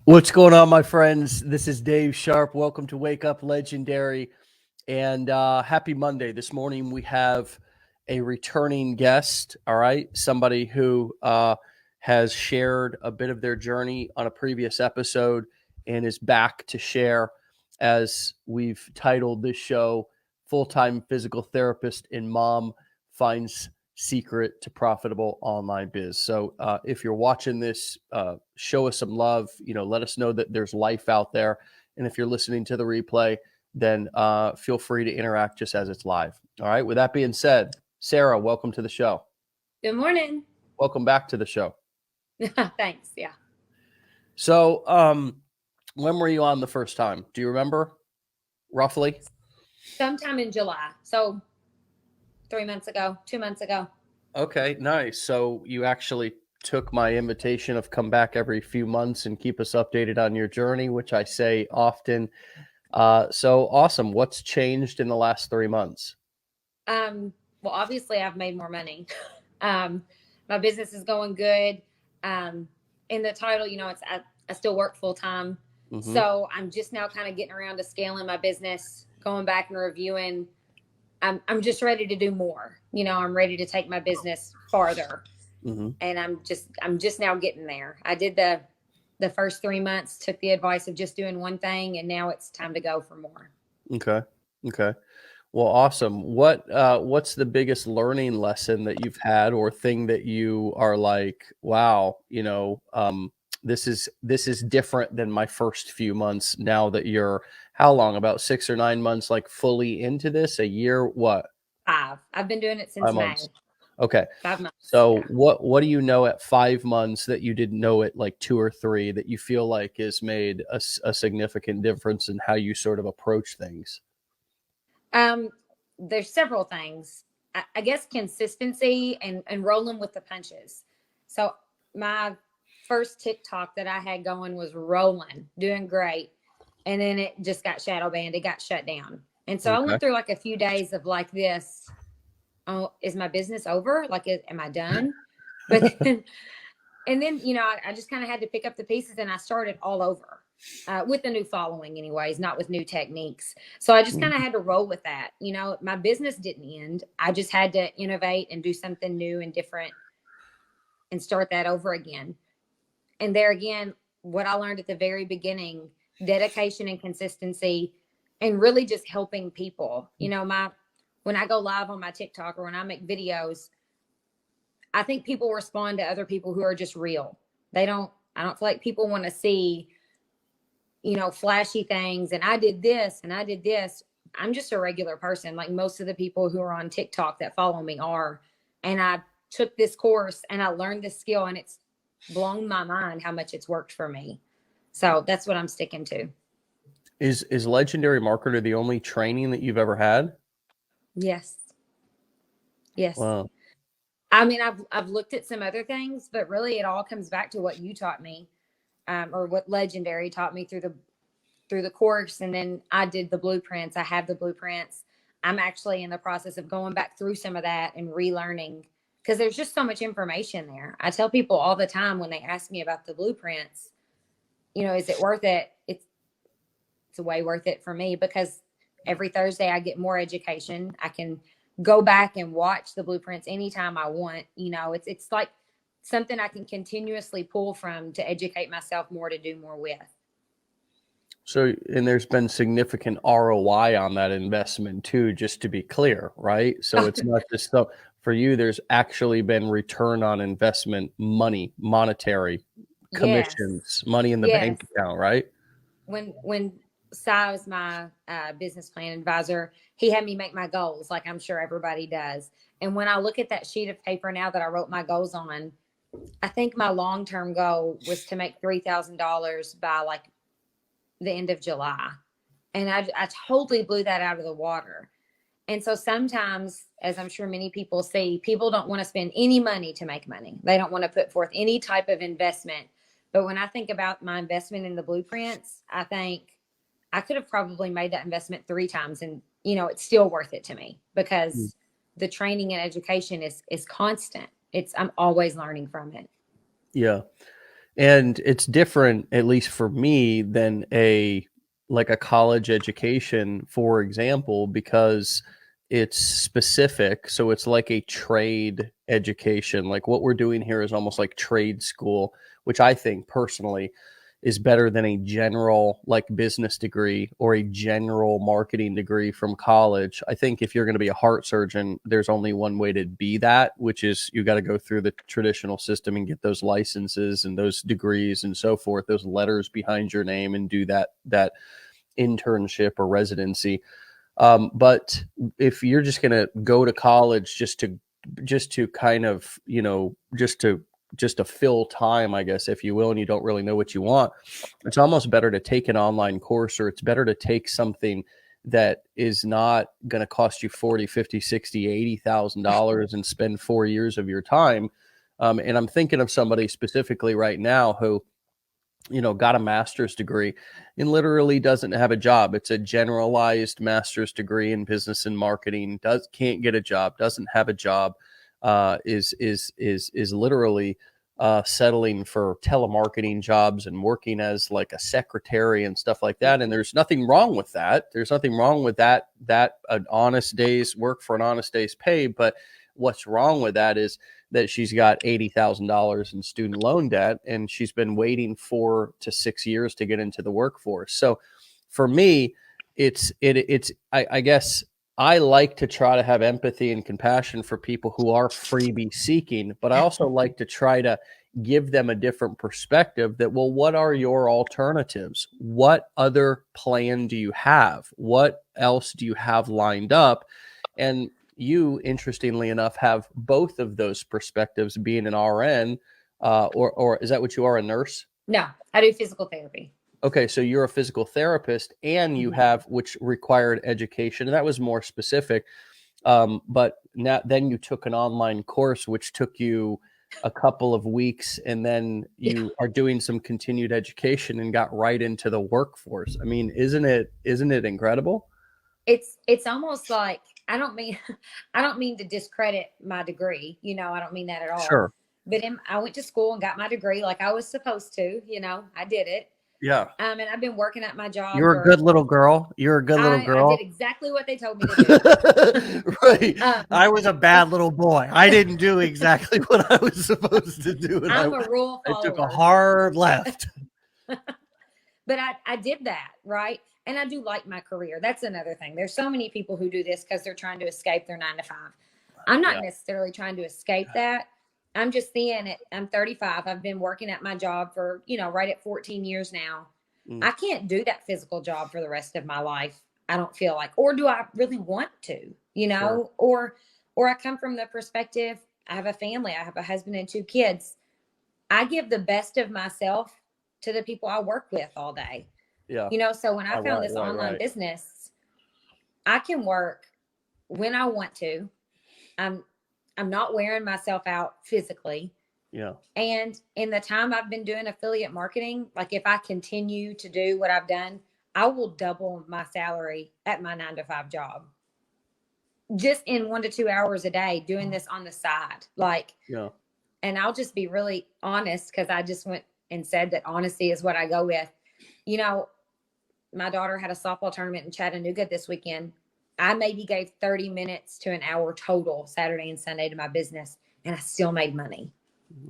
What's going on, my friends? This is Dave Sharp. Welcome to Wake Up Legendary, and happy Monday. This morning we have a returning guest. All right, somebody who has shared a bit of their journey on a previous episode and is back to share, as we've titled this show, "Full-Time Physical Therapist and Mom Finds Secret to Profitable Online Biz." So if you're watching this, show us some love. Let us know that there's life out there. And if you're listening to the replay, then feel free to interact just as it's live. All right. With that being said, Sarah, welcome to the show. Good morning. Welcome back to the show. Thanks. Yeah. So when were you on the first time? Do you remember roughly? Sometime in July. So 3 months ago, 2 months ago. Okay, nice. So you actually took my invitation of come back every few months and keep us updated on your journey, which I say often. So awesome. What's changed in the last 3 months? Well, obviously I've made more money. My business is going good. In the title, I still work full time. Mm-hmm. So I'm just now kind of getting around to scaling my business, going back and reviewing. I'm just ready to do more. I'm ready to take my business farther. Mm-hmm. And I'm just now getting there. I did the first 3 months, took the advice of just doing one thing, and now it's time to go for more. Okay. Well, awesome. What's the biggest learning lesson that you've had, or thing that you are like, wow, this is different than my first few months, now that you're how long, about 6 or 9 months, like fully into this? A year? What? 5. I've been doing it since 5 May. months. Okay. 5 months. So yeah. what do you know at 5 months that you didn't know at like 2 or 3, that you feel like has made a significant difference in how you sort of approach things? There's several things. I guess consistency and rolling with the punches. So my first TikTok that I had going was rolling, doing great. And then it just got shadow banned. It got shut down. And so I Okay. went through like a few days of like this. Oh, is my business over? Like, am I done? But then, and then, I just kind of had to pick up the pieces and I started all over. With a new following anyways, not with new techniques. So I just kind of had to roll with that. My business didn't end. I just had to innovate and do something new and different and start that over again. And there again, what I learned at the very beginning, dedication and consistency, and really just helping people. When I go live on my TikTok or when I make videos, I think people respond to other people who are just real. I don't feel like people want to see, flashy things. And I did this and I did this. I'm just a regular person. Like most of the people who are on TikTok that follow me are. And I took this course and I learned this skill, and it's blown my mind how much it's worked for me. So that's what I'm sticking to. Is Legendary Marketer the only training that you've ever had? Yes. Wow. I mean, I've looked at some other things, but really it all comes back to what you taught me, or what Legendary taught me through the course. And then I did the blueprints. I have the blueprints. I'm actually in the process of going back through some of that and relearning, because there's just so much information there. I tell people all the time when they ask me about the blueprints, is it worth it? It's way worth it for me, because every Thursday I get more education. I can go back and watch the blueprints anytime I want. It's like something I can continuously pull from to educate myself more, to do more with. So, and there's been significant ROI on that investment too, just to be clear, right? So it's not just so for you, there's actually been return on investment, money, monetary, commissions, money in the bank account, right? When Cy was my business plan advisor, he had me make my goals, like I'm sure everybody does. And when I look at that sheet of paper now that I wrote my goals on, I think my long-term goal was to make $3,000 by like the end of July. And I totally blew that out of the water. And so sometimes, as I'm sure many people see, people don't want to spend any money to make money. They don't want to put forth any type of investment. But when I think about my investment in the blueprints, I think I could have probably made that investment 3 times, and it's still worth it to me, because the training and education is constant. I'm always learning from it. Yeah. And it's different, at least for me, than a college education, for example, because it's specific. So it's like a trade education. Like what we're doing here is almost like trade school, which I think personally is better than a general like business degree or a general marketing degree from college. I think if you're going to be a heart surgeon, there's only one way to be that, which is you got to go through the traditional system and get those licenses and those degrees and so forth, those letters behind your name, and do that internship or residency. But if you're just going to go to college just to kind of, just to fill time, I guess, if you will, and you don't really know what you want, it's almost better to take an online course, or it's better to take something that is not going to cost you 40, 50, 60, $80,000 and spend 4 years of your time. And I'm thinking of somebody specifically right now who, got a master's degree and literally doesn't have a job. It's a generalized master's degree in business and marketing, can't get a job, doesn't have a job, is literally settling for telemarketing jobs and working as like a secretary and stuff like that. And there's nothing wrong with that. There's nothing wrong with that an honest day's work for an honest day's pay. But what's wrong with that is that she's got $80,000 in student loan debt, and she's been waiting 4 to 6 years to get into the workforce. So for me, I guess I like to try to have empathy and compassion for people who are freebie seeking, but I also like to try to give them a different perspective that, well, what are your alternatives? What other plan do you have? What else do you have lined up? And you, interestingly enough, have both of those perspectives, being an RN, or is that what you are, a nurse? No, I do physical therapy. Okay, so you're a physical therapist, and you have, which required education, and that was more specific. But then you took an online course, which took you a couple of weeks, and then you are doing some continued education and got right into the workforce. I mean, isn't it incredible? It's almost like, I don't mean to discredit my degree. I don't mean that at all. Sure. But I went to school and got my degree like I was supposed to. I did it. Yeah. And I've been working at my job. You're a good little girl. You're a good little girl. I did exactly what they told me to do. Right. I was a bad little boy. I didn't do exactly what I was supposed to do. And I'm a rule follower. I took a hard left. But I did that, right? And I do like my career. That's another thing. There's so many people who do this because they're trying to escape their 9 to 5. I'm not necessarily trying to escape that. I'm just seeing it. I'm 35. I've been working at my job for, right at 14 years now. I can't do that physical job for the rest of my life. I don't feel like, or do I really want to, Sure. or I come from the perspective, I have a family, I have a husband and 2 kids. I give the best of myself to the people I work with all day. Yeah. So when I found this online business, I can work when I want to. I'm not wearing myself out physically. Yeah. And in the time I've been doing affiliate marketing, like if I continue to do what I've done, I will double my salary at my 9 to 5 job. Just in 1 to 2 hours a day doing this on the side. And I'll just be really honest, because I just went and said that honesty is what I go with. My daughter had a softball tournament in Chattanooga this weekend. I maybe gave 30 minutes to an hour total Saturday and Sunday to my business, and I still made money,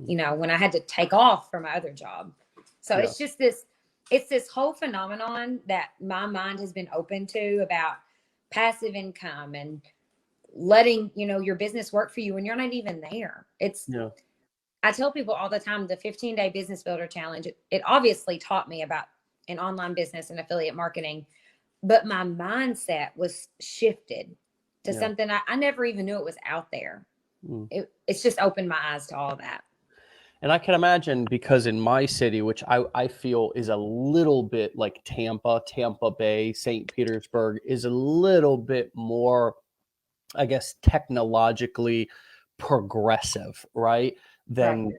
when I had to take off from my other job. So it's just this whole phenomenon that my mind has been open to about passive income and letting, your business work for you when you're not even there. I tell people all the time, the 15-day business builder challenge, it obviously taught me about an online business and affiliate marketing, but my mindset was shifted to something I never even knew it was out there. It's just opened my eyes to all that. And I can imagine, because in my city, which I feel is a little bit like Tampa Bay, St. Petersburg, is a little bit more, I guess, technologically progressive, right? Than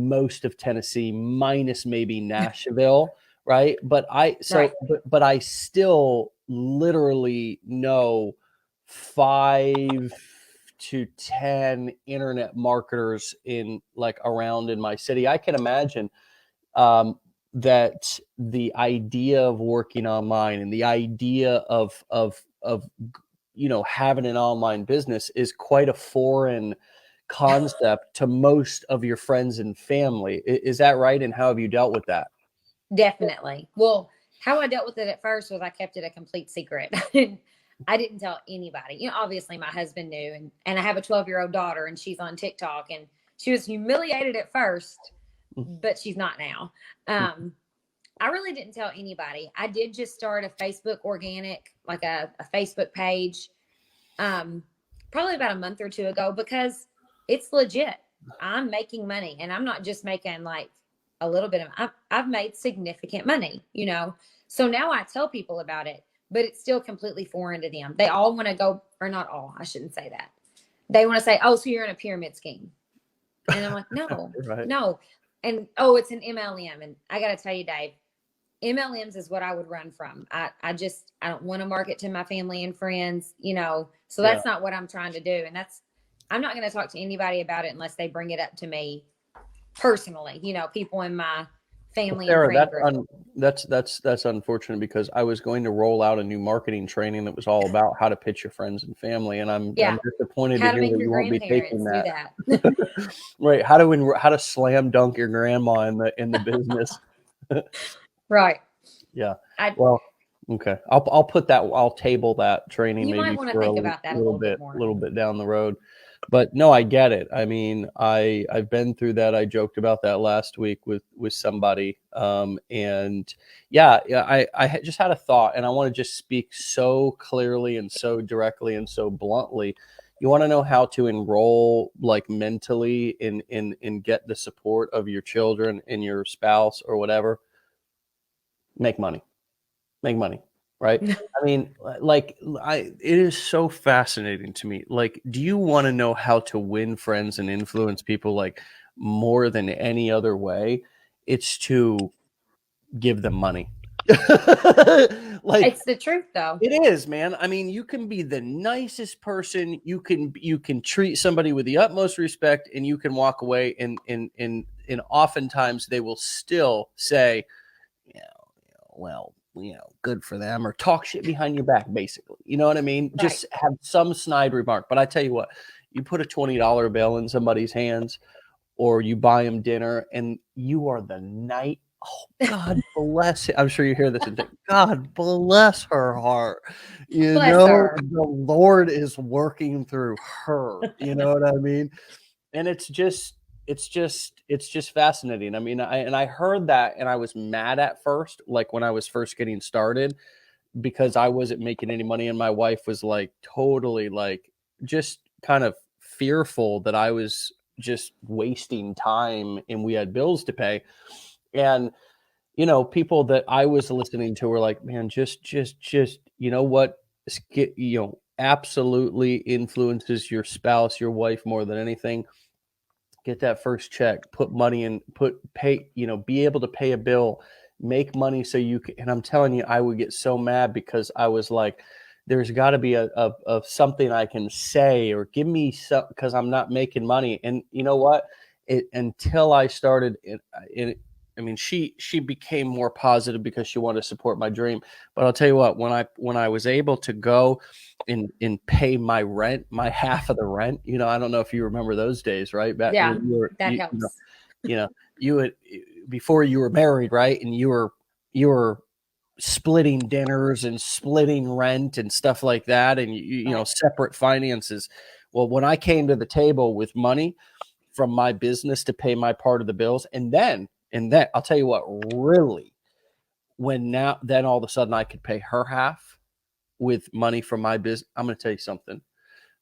most of Tennessee, minus maybe Nashville, right? But I still literally know 5 to 10 internet marketers in around in my city. I can imagine that the idea of working online and the idea of having an online business is quite a foreign concept to most of your friends and family. Is that right? And how have you dealt with that? Definitely. Well, how I dealt with it at first was I kept it a complete secret. I didn't tell anybody. Obviously my husband knew, and I have a 12-year-old daughter, and she's on TikTok, and she was humiliated at first, but she's not now. I really didn't tell anybody. I did just start a Facebook organic, like a Facebook page, probably about a month or two ago, because it's legit. I'm making money, and I'm not just making like a little bit of, I've made significant money, So now I tell people about it, but it's still completely foreign to them. They all want to go, or not all, I shouldn't say that. They want to say, oh, so you're in a pyramid scheme. And I'm like, no, right. No. And, oh, it's an MLM. And I got to tell you, Dave, MLMs is what I would run from. I don't want to market to my family and friends, so that's not what I'm trying to do. And I'm not going to talk to anybody about it unless they bring it up to me personally, people in my family. Sarah, that's unfortunate, because I was going to roll out a new marketing training that was all about how to pitch your friends and family, and I'm disappointed to hear that you won't be taking that. Right? How to slam dunk your grandma in the business. Right. Yeah. Well, okay. I'll put that. I'll table that training. You maybe might want to think about that a little bit down the road. But no, I get it. I mean, I've been through that. I joked about that last week with somebody. And I just had a thought, and I want to just speak so clearly and so directly and so bluntly. You want to know how to enroll, like, mentally in get the support of your children and your spouse or whatever. Make money. Right. I mean, it is so fascinating to me. Like, do you want to know how to win friends and influence people, like, more than any other way? It's to give them money. Like, it's the truth, though. It is, man. I mean, you can be the nicest person. You can treat somebody with the utmost respect, and you can walk away, and oftentimes they will still say, well, good for them, or talk shit behind your back, basically. You know what I mean? Right. Just have some snide remark. But I tell you what, you put a $20 bill in somebody's hands, or you buy them dinner, and you are the night. Oh, God bless it. I'm sure you hear this and think, God bless her heart. The Lord is working through her. You know what I mean? And it's just fascinating. I mean, I heard that, and I was mad at first, like when I was first getting started, because I wasn't making any money, and my wife was like totally like just kind of fearful that I was just wasting time and we had bills to pay. And people that I was listening to were like, man, just what, absolutely influences your spouse, your wife, more than anything. Get that first check, put money in, be able to pay a bill, make money so you can. And I'm telling you, I would get so mad, because I was like, there's got to be a something I can say, or give me some, because I'm not making money. And you know what? Until I started I mean, she became more positive because she wanted to support my dream. But I'll tell you what, when I was able to go and pay my rent, my half of the rent, I don't know if you remember those days, right? Back when that helps. You would, before you were married, right? And you were splitting dinners and splitting rent and stuff like that, and separate finances. Well, when I came to the table with money from my business to pay my part of the bills, and then I'll tell you what, really, then all of a sudden I could pay her half with money from my business. I'm going to tell you something.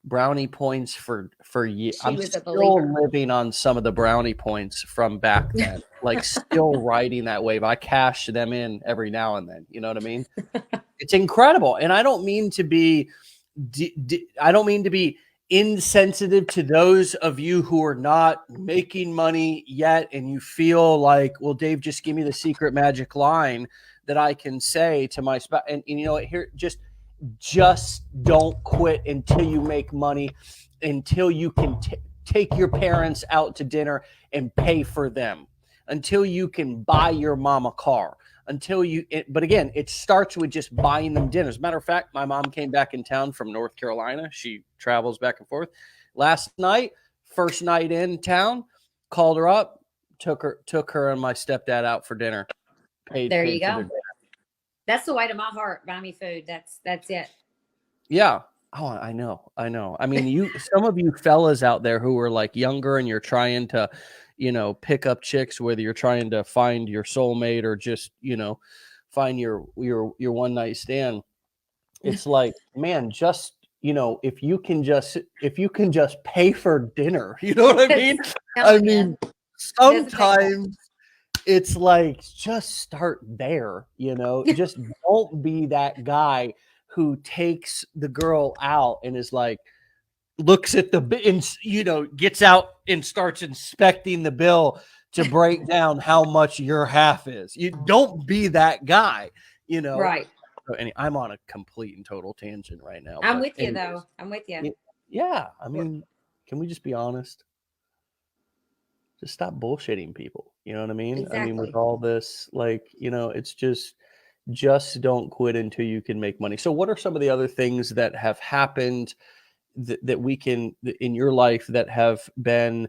Brownie points for years. I'm still living on some of the brownie points from back then, like still riding that wave. I cash them in every now and then. You know what I mean? It's incredible. And I don't mean to be, insensitive to those of you who are not making money yet, and you feel like, well, Dave, just give me the secret magic line that I can say to my spouse. And here, just don't quit until you make money, until you can take your parents out to dinner and pay for them. until you can buy your mom a car, but again, it starts with just buying them dinner. As a matter of fact, my mom came back in town from North Carolina. She travels back and forth. Last night, first night in town, called her up, took her and my stepdad out for dinner. There you go. That's the way to my heart. Buy me food. That's it. Yeah. Oh, I know. I mean, some of you fellas out there who are like younger and you're trying to, pick up chicks, whether you're trying to find your soulmate or just, find your one night stand. It's like, man, just, if you can just pay for dinner, you know what I mean? I mean, sometimes it's like, just start there, just don't be that guy who takes the girl out and is like, looks at gets out and starts inspecting the bill to break down how much your half is. You don't be that guy, Right. And I'm on a complete and total tangent right now. I'm with you though. I'm with you. Yeah. I mean, can we just be honest? Just stop bullshitting people. You know what I mean? Exactly. I mean, with all this, it's just don't quit until you can make money. So what are some of the other things that have happened that we can, in your life, that have been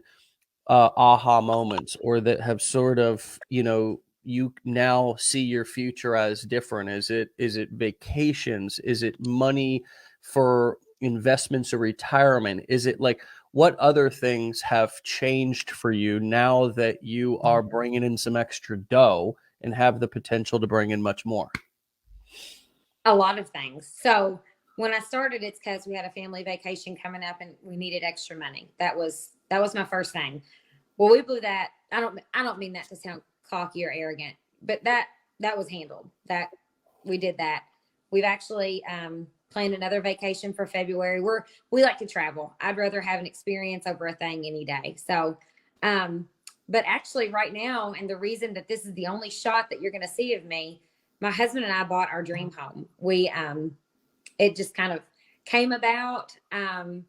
aha moments, or that have sort of, you now see your future as different? Is it vacations? Is it money for investments or retirement? Is it like, what other things have changed for you now that you are bringing in some extra dough and have the potential to bring in much more? A lot of things. So when I started, it's because we had a family vacation coming up and we needed extra money. That was my first thing. Well, we blew that. I don't mean that to sound cocky or arrogant, but that was handled. That we did that. We've actually planned another vacation for February. We like to travel. I'd rather have an experience over a thing any day. So, but actually right now, and the reason that this is the only shot that you're going to see of me, my husband and I bought our dream home. It just kind of came about. And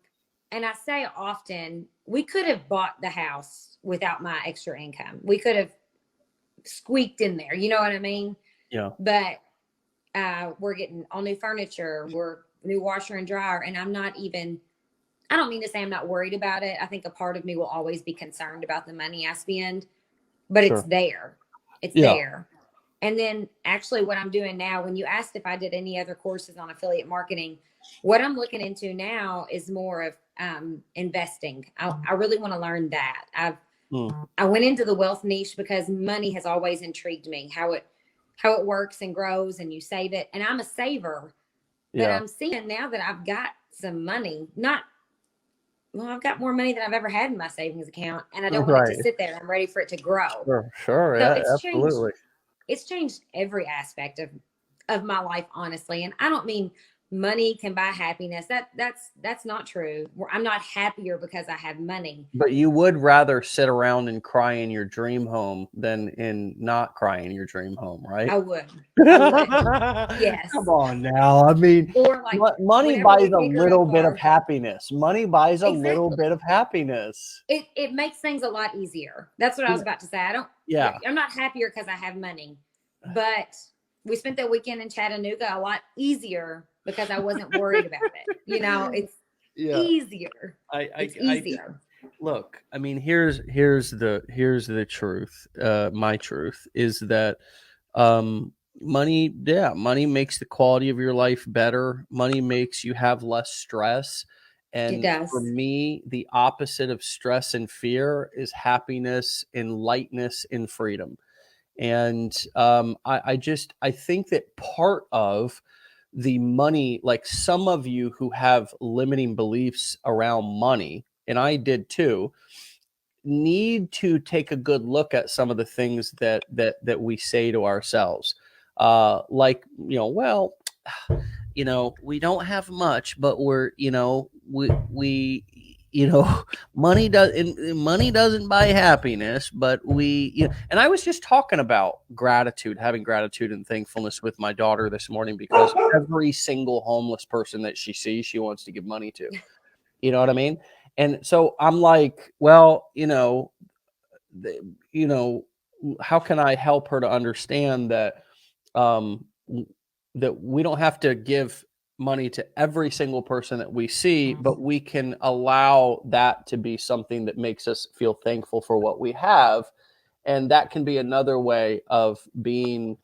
I say often, we could have bought the house without my extra income. We could have squeaked in there. You know what I mean? Yeah. But we're getting all new furniture. We're new washer and dryer. And I don't mean to say I'm not worried about it. I think a part of me will always be concerned about the money I spend, but Sure. It's there. It's there. And then actually what I'm doing now, when you asked if I did any other courses on affiliate marketing, what I'm looking into now is more of investing. I really want to learn that. I went into the wealth niche because money has always intrigued me, how it works and grows and you save it. And I'm a saver, but I'm seeing now that I've got some money, I've got more money than I've ever had in my savings account, and I don't want it to sit there. I'm ready for it to grow. Sure. So Yeah, absolutely. It's changed every aspect of my life, honestly. And I don't mean money can buy happiness. That's not true. I'm not happier because I have money. But you would rather sit around and cry in your dream home than in not cry in your dream home, right? I would. Yes. Come on now. I mean, or like money buys a little bit of happiness. Money buys a little bit of happiness. It makes things a lot easier. That's what I was about to say. I'm not happier because I have money, but we spent that weekend in Chattanooga a lot easier because I wasn't worried about it. It's easier. It's easier. Look, I mean, here's the truth. My truth is that money makes the quality of your life better. Money makes you have less stress. And for me, the opposite of stress and fear is happiness and lightness and freedom. And I think that part of the money, like some of you who have limiting beliefs around money, and I did too, need to take a good look at some of the things that we say to ourselves. We don't have much, but we're, money doesn't buy happiness, but and I was just talking about having gratitude and thankfulness with my daughter this morning, because every single homeless person that she sees, she wants to give money to. You know what I mean? And so I'm like, well, how can I help her to understand that that we don't have to give money to every single person that we see, but we can allow that to be something that makes us feel thankful for what we have. And that can be another way of being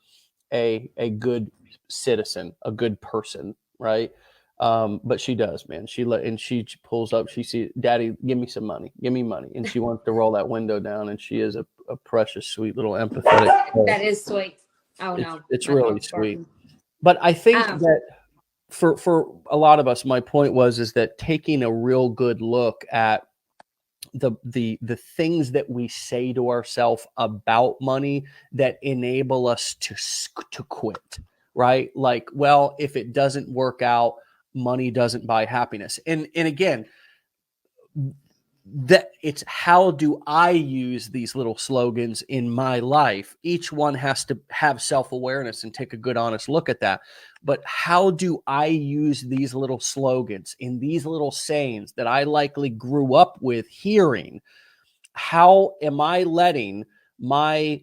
a good citizen, a good person, right? But she does, man. She pulls up. She sees, Daddy, give me some money. Give me money. And she wants to roll that window down. And she is a precious, sweet little empathetic. That is sweet. Oh no, it's my really dog's sweet. barking. But I think that for a lot of us, my point is that taking a real good look at the things that we say to ourselves about money that enable us to quit, right? Like, well, if it doesn't work out, money doesn't buy happiness. And again, that it's how do I use these little slogans in my life? Each one has to have self-awareness and take a good, honest look at that. But how do I use these little slogans in these little sayings that I likely grew up with hearing? How am I letting my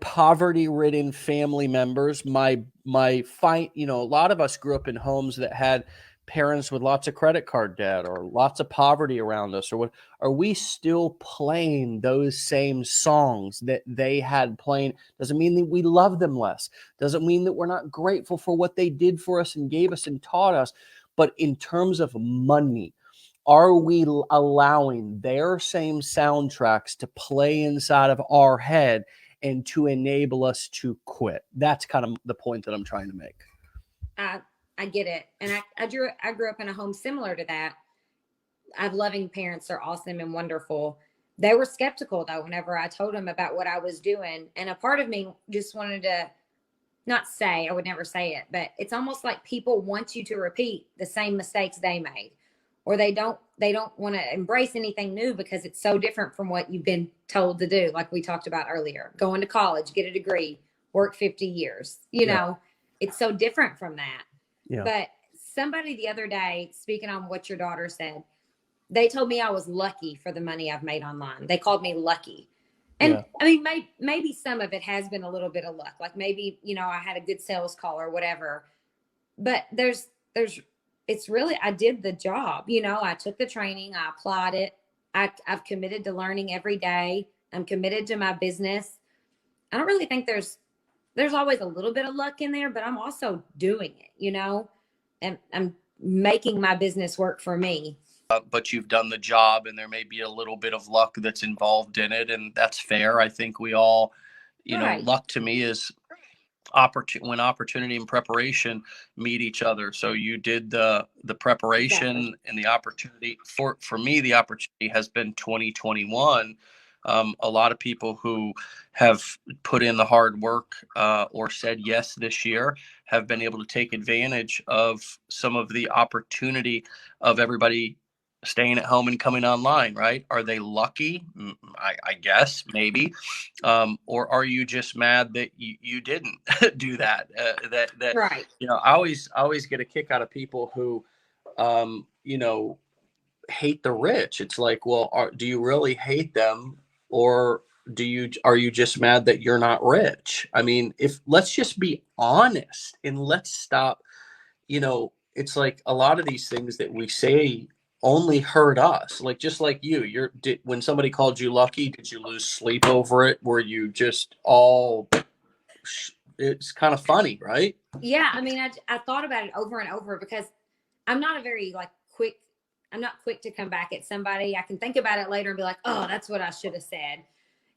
poverty-ridden family members, a lot of us grew up in homes that had parents with lots of credit card debt or lots of poverty around us, or what, are we still playing those same songs that they had playing? Doesn't mean that we love them less. Doesn't mean that we're not grateful for what they did for us and gave us and taught us. But in terms of money, are we allowing their same soundtracks to play inside of our head and to enable us to quit? That's kind of the point that I'm trying to make. I get it. And I grew up in a home similar to that. I have loving parents. They're awesome and wonderful. They were skeptical though, whenever I told them about what I was doing. And a part of me just wanted to not say, I would never say it, but it's almost like people want you to repeat the same mistakes they made, or they don't want to embrace anything new because it's so different from what you've been told to do. Like we talked about earlier, going to college, get a degree, work 50 years, you know, it's so different from that. Yeah. But somebody the other day, speaking on what your daughter said, they told me I was lucky for the money I've made online. They called me lucky. And I mean, maybe some of it has been a little bit of luck. Like maybe, you know, I had a good sales call or whatever, but it's really, I did the job. You know, I took the training, I applied it. I've committed to learning every day. I'm committed to my business. I don't really think there's always a little bit of luck in there, but I'm also doing it, you know, and I'm making my business work for me. But you've done the job, and there may be a little bit of luck that's involved in it. And that's fair. I think we all, you know, luck to me is when opportunity and preparation meet each other. So you did the preparation and the opportunity. For me, the opportunity has been 2021. A lot of people who have put in the hard work or said yes this year have been able to take advantage of some of the opportunity of everybody staying at home and coming online, right? Are they lucky? I guess maybe. Or are you just mad that you didn't do that? That right. You know, I always get a kick out of people who, you know, hate the rich. It's like, well, do you really hate them, or are you just mad that you're not rich? I mean, let's just be honest and let's stop. You know, it's like a lot of these things that we say only hurt us. Like, just like when somebody called you lucky, did you lose sleep over it? Were you just it's kind of funny, right? Yeah. I mean, I thought about it over and over because I'm not I'm not quick to come back at somebody. I can think about it later and be like, oh, that's what I should have said,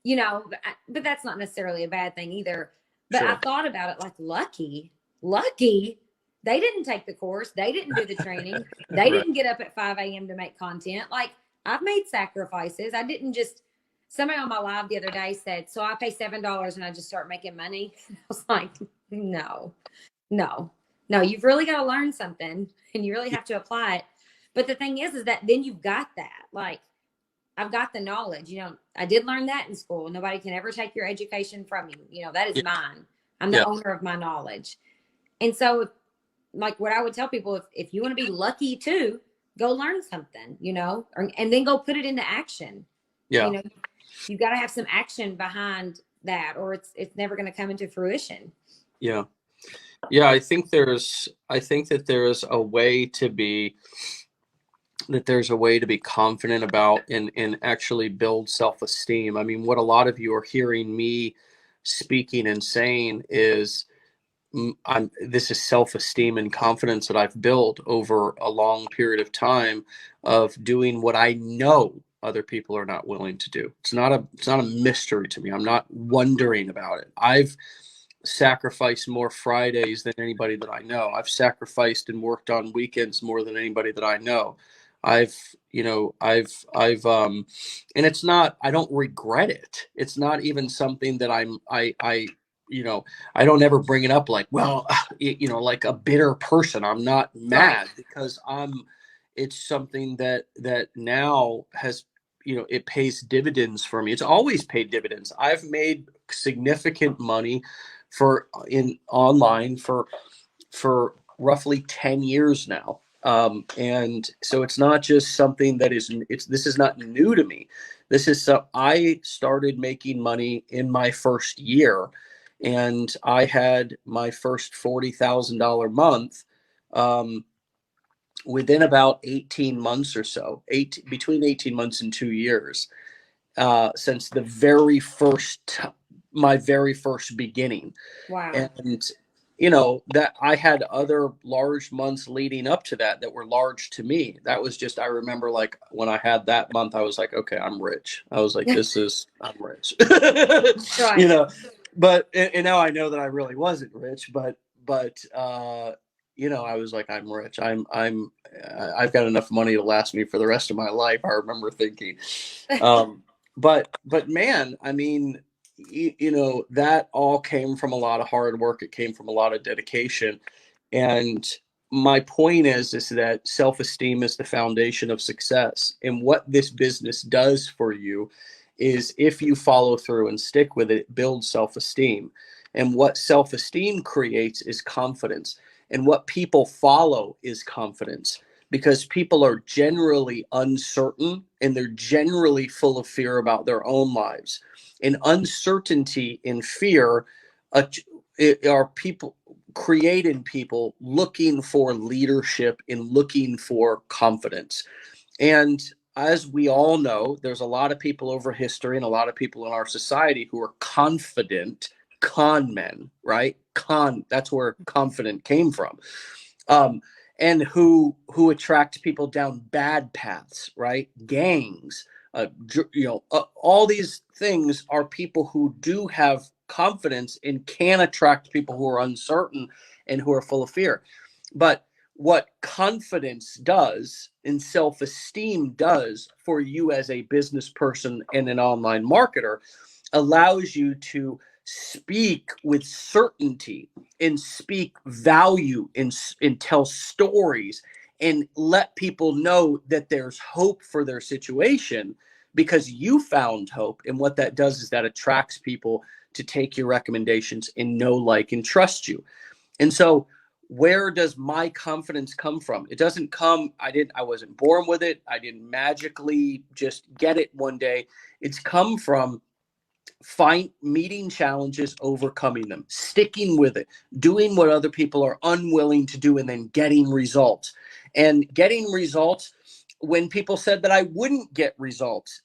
you know, but that's not necessarily a bad thing either. But sure. I thought about it like lucky. They didn't take the course. They didn't do the training. They didn't get up at 5 a.m. to make content. Like, I've made sacrifices. I didn't somebody on my live the other day said, so I pay $7 and I just start making money. I was like, no, you've really got to learn something and you really have to apply it. But the thing is that then you've got that. Like, I've got the knowledge, you know, I did learn that in school. Nobody can ever take your education from you. You know, that is mine. I'm the owner of my knowledge. And so, like what I would tell people, if you want to be lucky too, go learn something, you know, and then go put it into action. Yeah. You know, you got to have some action behind that, or it's never going to come into fruition. Yeah. Yeah. I think that there's a way to be, confident about and actually build self-esteem. I mean, what a lot of you are hearing me speaking and saying is, this is self-esteem and confidence that I've built over a long period of time of doing what I know other people are not willing to do. It's not a mystery to me. I'm not wondering about it. I've sacrificed more Fridays than anybody that I know. I've sacrificed and worked on weekends more than anybody that I know. I've and it's not, I don't regret it. It's not even something that I I don't ever bring it up like, well, like a bitter person. I'm not mad because it's something that now has, it pays dividends for me. It's always paid dividends. I've made significant money in online for roughly 10 years now. And so it's not just something that this is not new to me. I started making money in my first year, and I had my first $40,000 month within about 18 months or so, between 18 months and 2 years, since my very first beginning. Wow. And that I had other large months leading up to that were large to me. That was just, I remember, like, when I had that month, I was like, okay, I'm rich. I was like, I'm rich. Right. But and now I know that I really wasn't rich, but I was like, I'm rich. I've got enough money to last me for the rest of my life, I remember thinking. But man, I mean, that all came from a lot of hard work. It came from a lot of dedication. And my point is that self-esteem is the foundation of success. And what this business does for you is, if you follow through and stick with it, it builds self-esteem. And what self-esteem creates is confidence. And what people follow is confidence, because people are generally uncertain and they're generally full of fear about their own lives. And uncertainty and fear are people creating people looking for leadership and looking for confidence. And as we all know, there's a lot of people over history and a lot of people in our society who are confident con men, right? That's where confident came from. And who attract people down bad paths, right? Gangs, all these things are people who do have confidence and can attract people who are uncertain and who are full of fear. But what confidence does and self-esteem does for you as a business person and an online marketer allows you to speak with certainty and speak value and tell stories and let people know that there's hope for their situation, because you found hope. And what that does is that attracts people to take your recommendations and know, like, and trust you. And so where does my confidence come from? It doesn't come, I wasn't born with it. I didn't magically just get it one day. It's come from meeting challenges, overcoming them, sticking with it, doing what other people are unwilling to do, and then getting results. And getting results when people said that I wouldn't get results.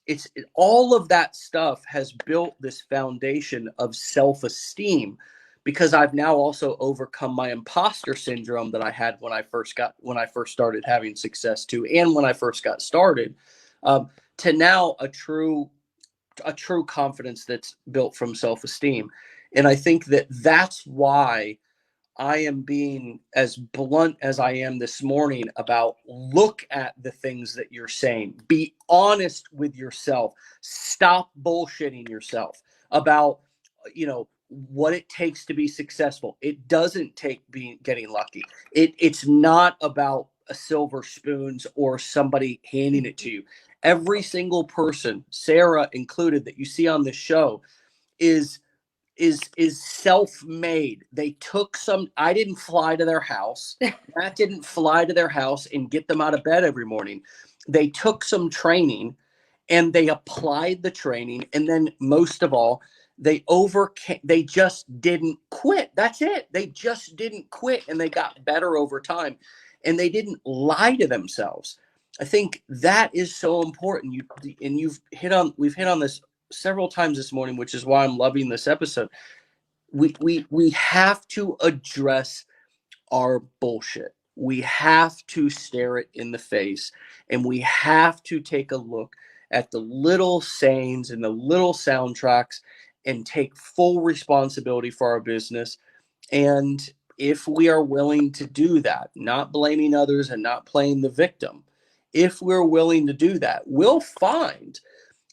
All of that stuff has built this foundation of self-esteem, because I've now also overcome my imposter syndrome that I had when I first started having success too, and when I first got started, to now a true confidence that's built from self-esteem. And I think that that's why I am being as blunt as I am this morning about, look at the things that you're saying. Be honest with yourself. Stop bullshitting yourself about, what it takes to be successful. It doesn't take getting lucky. It's not about a silver spoons or somebody handing it to you. Every single person, Sarah included, that you see on this show is self-made. They took I didn't fly to their house. Matt didn't fly to their house and get them out of bed every morning. They took some training and they applied the training. And then most of all, they just didn't quit. That's it. They just didn't quit, and they got better over time, and they didn't lie to themselves. I think that is so important. We've hit on this several times this morning, which is why I'm loving this episode. We have to address our bullshit. We have to stare it in the face, and we have to take a look at the little sayings and the little soundtracks and take full responsibility for our business. And if we are willing to do that, not blaming others and not playing the victim, if we're willing to do that, we'll find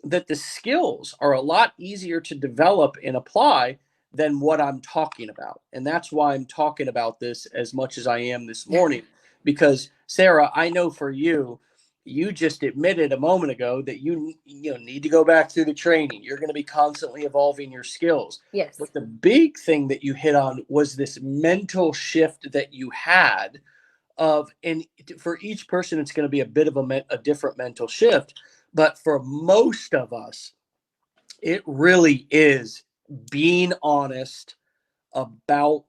that the skills are a lot easier to develop and apply than what I'm talking about. And that's why I'm talking about this as much as I am this morning, because Sarah, I know for you, you just admitted a moment ago that you need to go back through the training. You're going to be constantly evolving your skills. Yes. But the big thing that you hit on was this mental shift that you had and for each person, it's going to be a bit of a different mental shift. But for most of us, it really is being honest about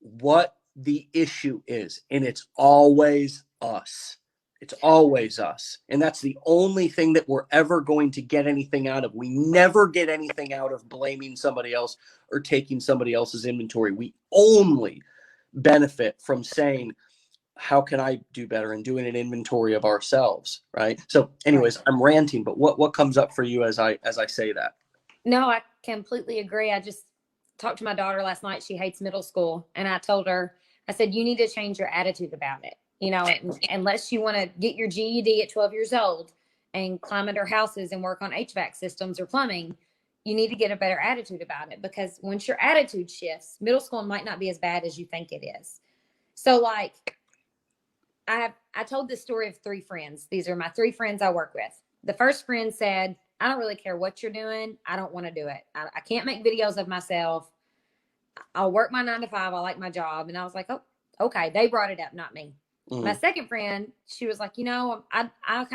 what the issue is. And it's always us. It's always us. And that's the only thing that we're ever going to get anything out of. We never get anything out of blaming somebody else or taking somebody else's inventory. We only benefit from saying, how can I do better, and doing an inventory of ourselves, right? So anyways, I'm ranting, but what comes up for you as I say that? No, I completely agree. I just talked to my daughter last night. She hates middle school. And I told her, I said, you need to change your attitude about it. Unless you want to get your GED at 12 years old and climb under houses and work on HVAC systems or plumbing, you need to get a better attitude about it, because once your attitude shifts, middle school might not be as bad as you think it is. So like, I told this story of 3 friends. These are my 3 friends I work with. The first friend said, I don't really care what you're doing. I don't want to do it. I can't make videos of myself. I'll work my 9 to 5. I like my job. And I was like, oh, okay. They brought it up, not me. Mm-hmm. My second friend, she was like, I kind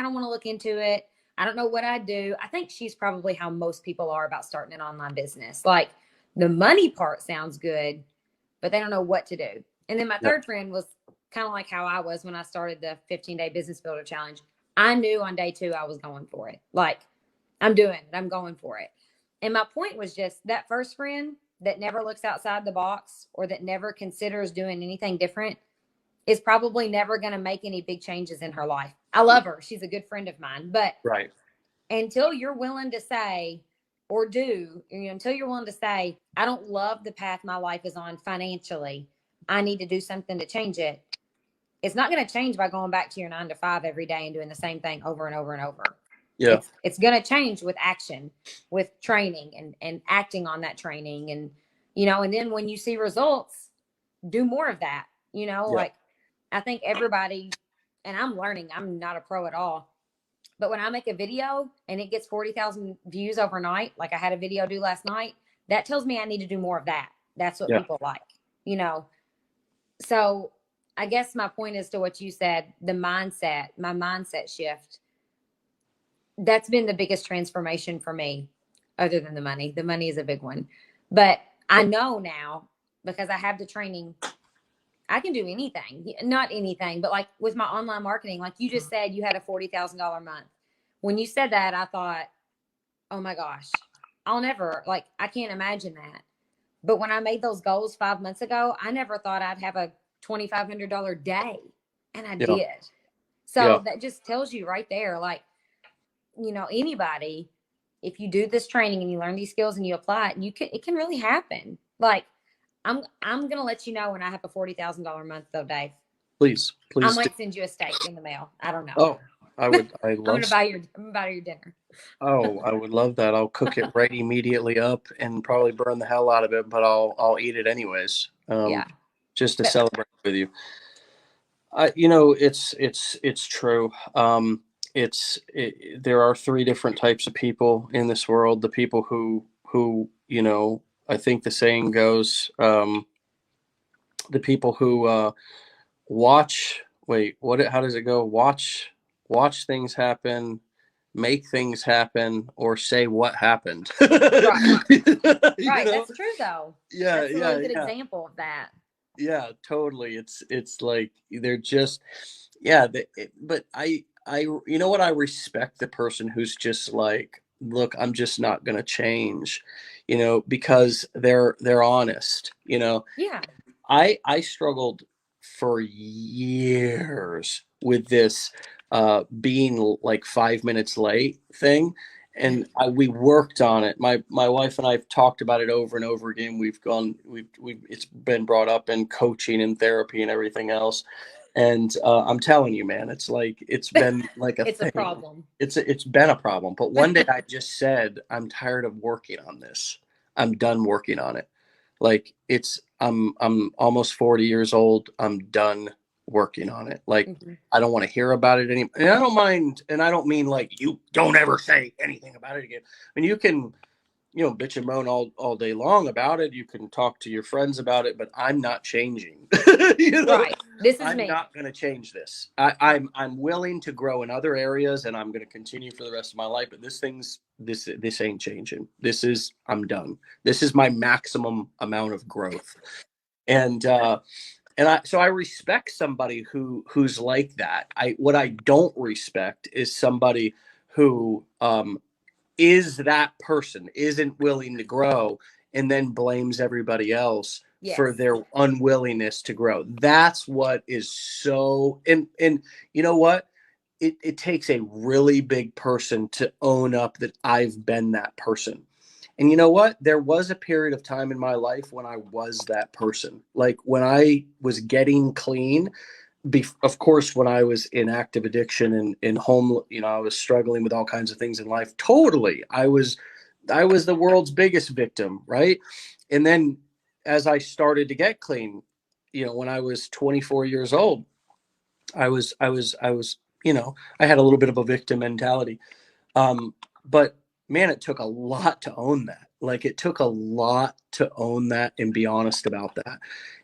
of want to look into it. I don't know what I'd do. I think she's probably how most people are about starting an online business. Like, the money part sounds good, but they don't know what to do. And then my third friend was kind of like how I was when I started the 15-day business builder challenge. I knew on day 2 I was going for it. Like, I'm doing it. I'm going for it. And my point was just that first friend that never looks outside the box or that never considers doing anything different is probably never going to make any big changes in her life. I love her. She's a good friend of mine. But until you're willing to say or do, until you're willing to say, I don't love the path my life is on financially, I need to do something to change it. It's not going to change by going back to your 9 to 5 every day and doing the same thing over and over and over. Yeah. It's going to change with action, with training and acting on that training. And, and then when you see results, do more of that, like I think everybody, and I'm learning, I'm not a pro at all, but when I make a video and it gets 40,000 views overnight, like I had a video do last night, that tells me I need to do more of that. That's what people like, So I guess my point is to what you said, my mindset shift. That's been the biggest transformation for me, other than the money. The money is a big one. But I know now, because I have the training, I can do anything. Not anything, but like with my online marketing, like you just said, you had a $40,000 month. When you said that, I thought, oh my gosh, I'll never, I can't imagine that. But when I made those goals 5 months ago, I never thought I'd have a $2,500 day. And I did. So that just tells you right there, anybody, if you do this training and you learn these skills and you apply it, it can really happen. Like, I'm going to let you know when I have a $40,000 month though, Dave. Please. I might send you a steak in the mail. I don't know. Oh, I'm going to buy your dinner. Oh, I would love that. I'll cook it right immediately up and probably burn the hell out of it, but I'll eat it anyways. Just to celebrate with you. It's true. There are 3 different types of people in this world. The people who I think the saying goes, the people who watch. Wait, how does it go? Watch things happen, make things happen or say what happened. Right. You Right. know? That's true though. Yeah, That's a really yeah, good yeah. example of that. Yeah, totally. It's like they're just, yeah, but you know what, I respect the person who's just like, look, I'm just not going to change, because they're honest. Yeah. I struggled for years with this being like 5 minutes late thing. And we worked on it. My wife and I have talked about it over and over again. We've it's been brought up in coaching and therapy and everything else. And I'm telling you, man, it's been like a It's a thing. problem. It's been a problem. But one day I just said, I'm tired of working on this. I'm done working on it. Like I'm almost 40 years old. I'm done working on it. Like Mhm. I don't want to hear about it anymore. And I don't mind, and I don't mean like you don't ever say anything about it again. I mean, you can, bitch and moan all day long about it. You can talk to your friends about it, but I'm not changing. Right. This is I'm me. not going to change this. Right. I'm willing to grow in other areas, and I'm going to continue for the rest of my life. But this ain't changing. I'm done. This is my maximum amount of growth, and I respect somebody who's like that. What I don't respect is somebody who is that person, isn't willing to grow, and then blames everybody else for Yes. their unwillingness to grow. That's what is so, and you know what? It takes a really big person to own up that I've been that person. And you know what? There was a period of time in my life when I was that person. Like when I was getting clean, of course, when I was in active addiction and in home, I was struggling with all kinds of things in life. Totally. I was the world's biggest victim, right? And then as I started to get clean, when I was 24 years old, I was, I had a little bit of a victim mentality. But man, it took a lot to own that. Like it took a lot to own that and be honest about that.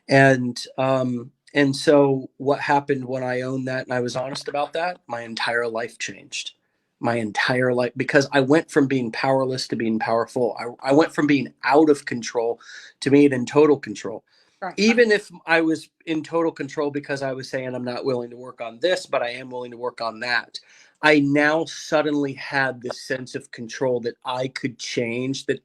And so what happened when I owned that and I was honest about that, my entire life changed. My entire life, because I went from being powerless to being powerful. I went from being out of control to being in total control. Right. Even if I was in total control because I was saying I'm not willing to work on this, but I am willing to work on that. I now suddenly had this sense of control that I could change, the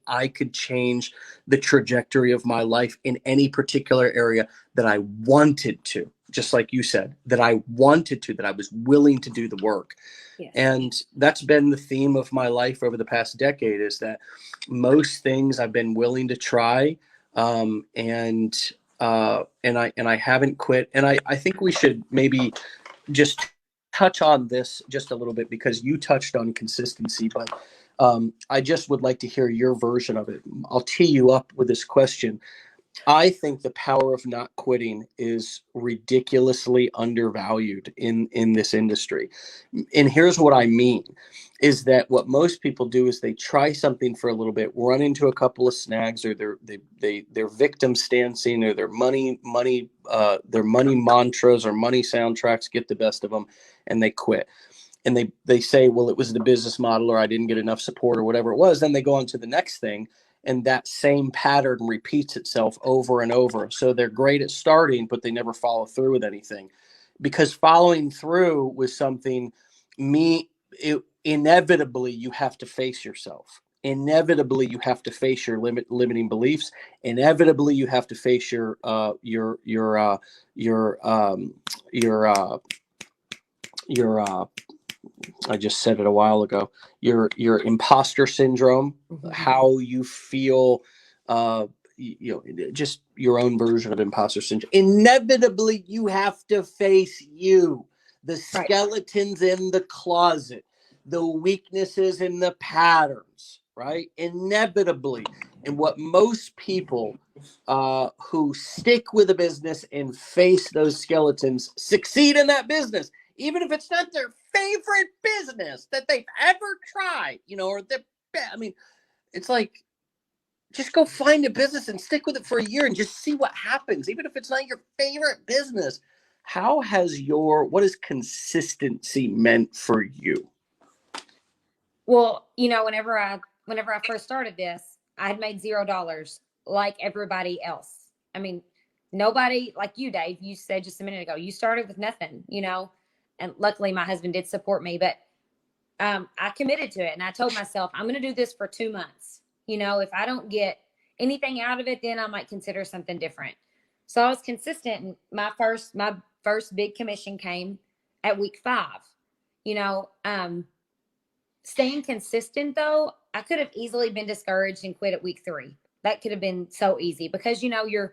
trajectory of my life in any particular area that I wanted to, just like you said, that I wanted to, that I was willing to do the work. Yes. And that's been the theme of my life over the past decade, is that most things I've been willing to try. And I haven't quit. And I think we should maybe just touch on this just a little bit, because you touched on consistency, but I just would like to hear your version of it. I'll tee you up with this question. I think the power of not quitting is ridiculously undervalued in this industry. And here's what I mean, is that what most people do is they try something for a little bit, run into a couple of snags, or they're victim stancing, or their money mantras or money soundtracks get the best of them, and they quit. And they say, well, it was the business model, or I didn't get enough support, or whatever it was. Then they go on to the next thing, and that same pattern repeats itself over and over. So they're great at starting, but they never follow through with anything, because following through with something, inevitably you have to face yourself. Inevitably you have to face your limiting beliefs. Inevitably you have to face your I just said it a while ago, your imposter syndrome, Mm-hmm. how you feel, just your own version of imposter syndrome. Inevitably, you have to face the skeletons in the closet, the weaknesses in the patterns, right? Inevitably. And what most people who stick with a business and face those skeletons succeed in that business, even if it's not their favorite business that they've ever tried, it's like, just go find a business and stick with it for a year and just see what happens, even if it's not your favorite business. What has consistency meant for you? Well, whenever I first started this, I had made $0 like everybody else. I mean, nobody like you, Dave. You said just a minute ago, you started with nothing, and luckily my husband did support me, but I committed to it and I told myself, I'm going to do this for 2 months. If I don't get anything out of it, then I might consider something different. So I was consistent. And my first big commission came at week 5. Staying consistent though, I could have easily been discouraged and quit at week 3. That could have been so easy because you're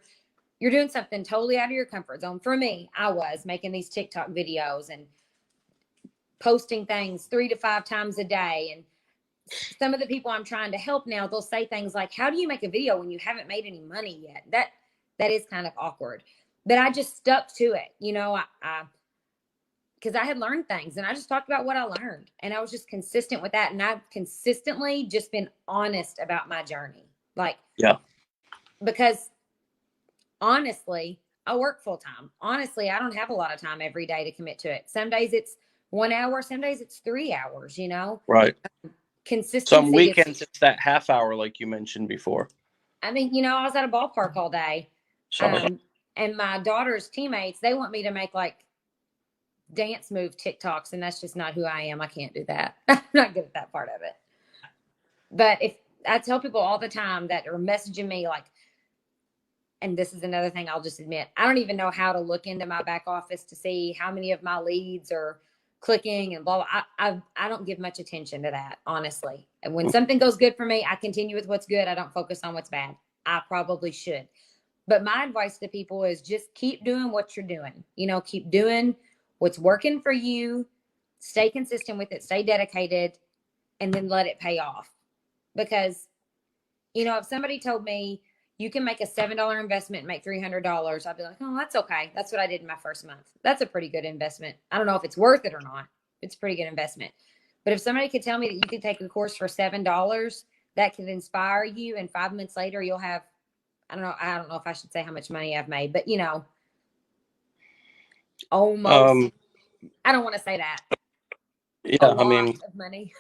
doing something totally out of your comfort zone. For me, I was making these TikTok videos and posting things 3 to 5 times a day. And some of the people I'm trying to help now, they'll say things like, how do you make a video when you haven't made any money yet? That is kind of awkward, but I just stuck to it. Because I had learned things and I just talked about what I learned and I was just consistent with that. And I've consistently just been honest about my journey. Because honestly, I work full time. Honestly, I don't have a lot of time every day to commit to it. Some days it's 1 hour, some days it's 3 hours, Right. Consistency. Some weekends it's that half hour, like you mentioned before. I mean, I was at a ballpark all day. And my daughter's teammates, they want me to make like dance move TikToks, and that's just not who I am. I can't do that. I'm not good at that part of it. But if I tell people all the time that are messaging me like, and this is another thing I'll just admit, I don't even know how to look into my back office to see how many of my leads are clicking and blah, blah. I don't give much attention to that, honestly. And when something goes good for me, I continue with what's good. I don't focus on what's bad. I probably should. But my advice to people is just keep doing what you're doing. Keep doing what's working for you. Stay consistent with it. Stay dedicated. And then let it pay off. Because, if somebody told me you can make a $7 investment and make $300, I'd be like, oh, that's okay. That's what I did in my first month. That's a pretty good investment. I don't know if it's worth it or not. It's a pretty good investment. But if somebody could tell me that you could take a course for $7, that could inspire you. And 5 months later, you'll have, I don't know if I should say how much money I've made, but almost, I don't want to say that. Yeah. I mean, of money.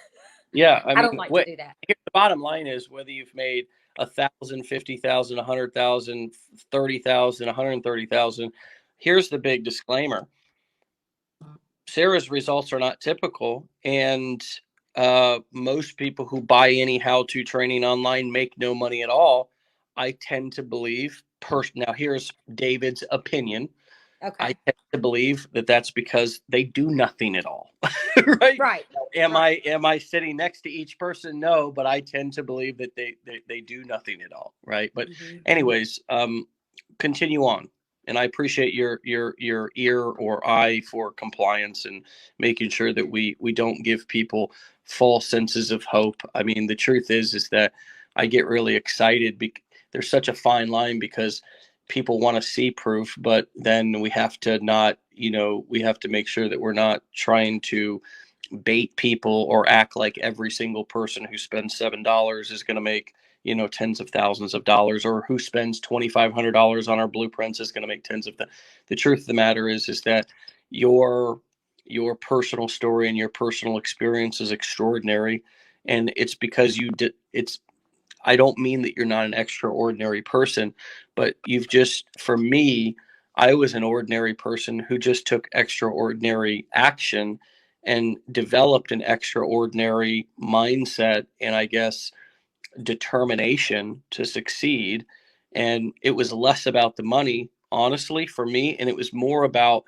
Yeah. I don't like to do that. The bottom line is whether you've made 1,000, 50,000, 100,000, 30,000, 130,000. Here's the big disclaimer. Sarah's results are not typical. And most people who buy any how-to training online make no money at all. I tend to believe, now here's David's opinion. Okay. I tend to believe that that's because they do nothing at all. Right. Am I sitting next to each person? No, but I tend to believe that they do nothing at all. Right. But anyways, continue on. And I appreciate your ear or eye for compliance and making sure that we don't give people false senses of hope. I mean, the truth is that I get really excited there's such a fine line because people want to see proof, but then we have to we have to make sure that we're not trying to bait people or act like every single person who spends $7 is going to make, tens of thousands of dollars, or who spends $2,500 on our blueprints is going to make tens of the truth of the matter is that your personal story and your personal experience is extraordinary. And it's because I don't mean that you're not an extraordinary person, but for me, I was an ordinary person who just took extraordinary action and developed an extraordinary mindset and I guess determination to succeed. And it was less about the money, honestly, for me. And it was more about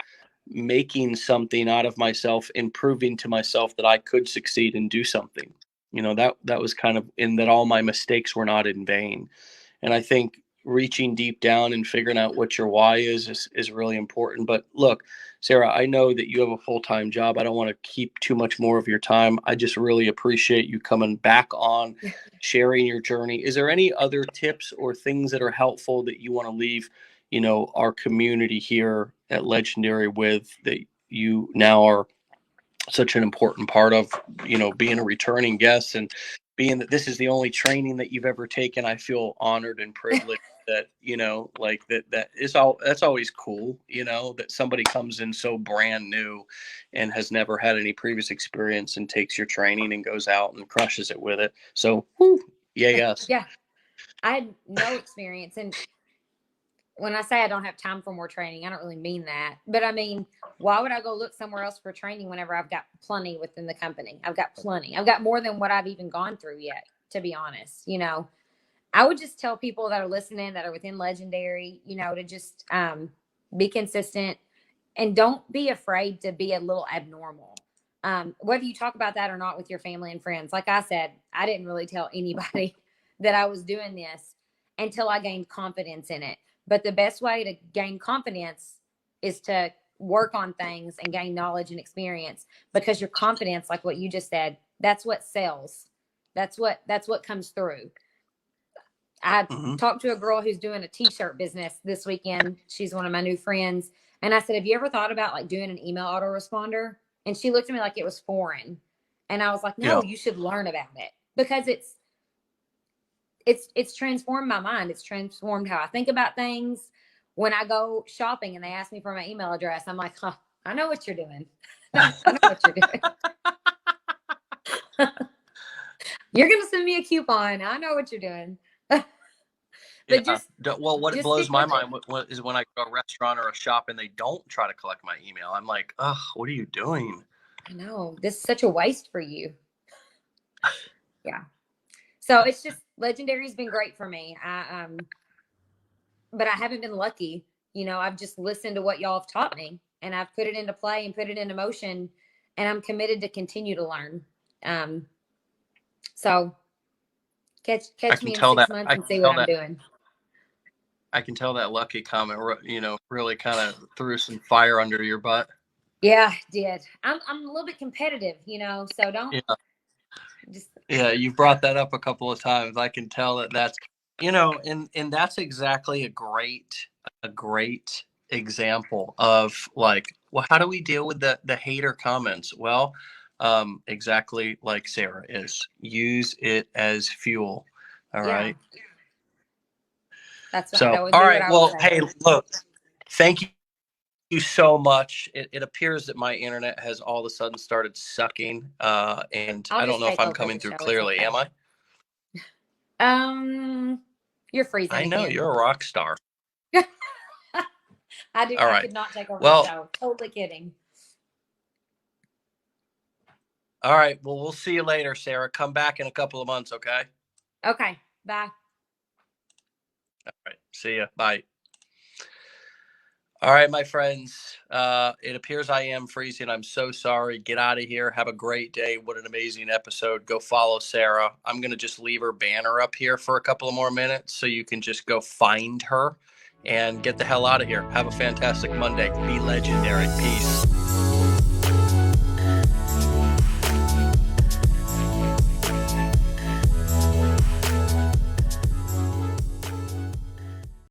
making something out of myself and proving to myself that I could succeed and do something. That was kind of in that all my mistakes were not in vain. And I think reaching deep down and figuring out what your why is really important. But look, Sarah, I know that you have a full-time job. I don't want to keep too much more of your time. I just really appreciate you coming back on, sharing your journey. Is there any other tips or things that are helpful that you want to leave, our community here at Legendary with, that you now are such an important part of, being a returning guest, and being that this is the only training that you've ever taken? I feel honored and privileged that, like that's always cool, that somebody comes in so brand new and has never had any previous experience and takes your training and goes out and crushes it with it. So, yes. Yeah. I had no experience. And when I say I don't have time for more training, I don't really mean that. But I mean, why would I go look somewhere else for training whenever I've got plenty within the company? I've got plenty. I've got more than what I've even gone through yet, to be honest. I would just tell people that are listening, that are within Legendary, to just be consistent and don't be afraid to be a little abnormal. Whether you talk about that or not with your family and friends. Like I said, I didn't really tell anybody that I was doing this until I gained confidence in it. But the best way to gain confidence is to work on things and gain knowledge and experience, because your confidence, like what you just said, that's what sells. That's what comes through. I talked to a girl who's doing a t-shirt business this weekend. She's one of my new friends. And I said, have you ever thought about like doing an email autoresponder? And she looked at me like it was foreign. And I was like, no, you should learn about it, because it's transformed my mind. It's transformed how I think about things. When I go shopping and they ask me for my email address, I'm like, I know what you're doing. I know what you're doing. You're going to send me a coupon. I know what you're doing. What blows my mind is when I go to a restaurant or a shop and they don't try to collect my email. I'm like, what are you doing? I know. This is such a waste for you. Yeah. So it's just, Legendary's been great for me. But I haven't been lucky. I've just listened to what y'all have taught me, and I've put it into play and put it into motion, and I'm committed to continue to learn. So catch me in 6 months and see what I'm doing. I can tell that lucky comment, really kind of threw some fire under your butt. Yeah, it did. I'm a little bit competitive, so don't. Yeah. You've brought that up a couple of times. I can tell that's, and that's exactly a great example of like, well, how do we deal with the hater comments? Well, exactly like Sarah is, use it as fuel. All right. That's so. All right. Well, hey, look, thank you so much. It appears that my internet has all of a sudden started sucking, and I don't know if I'm coming through clearly. Am I? You're freezing. I know, you're a rock star. I do. All right. I could not take over the show. Totally kidding. All right. Well, we'll see you later, Sarah. Come back in a couple of months, okay? Okay. Bye. All right. See ya. Bye. All right, my friends. It appears I am freezing. I'm so sorry. Get out of here. Have a great day. What an amazing episode. Go follow Sarah. I'm going to just leave her banner up here for a couple of more minutes so you can just go find her and get the hell out of here. Have a fantastic Monday. Be legendary. Peace.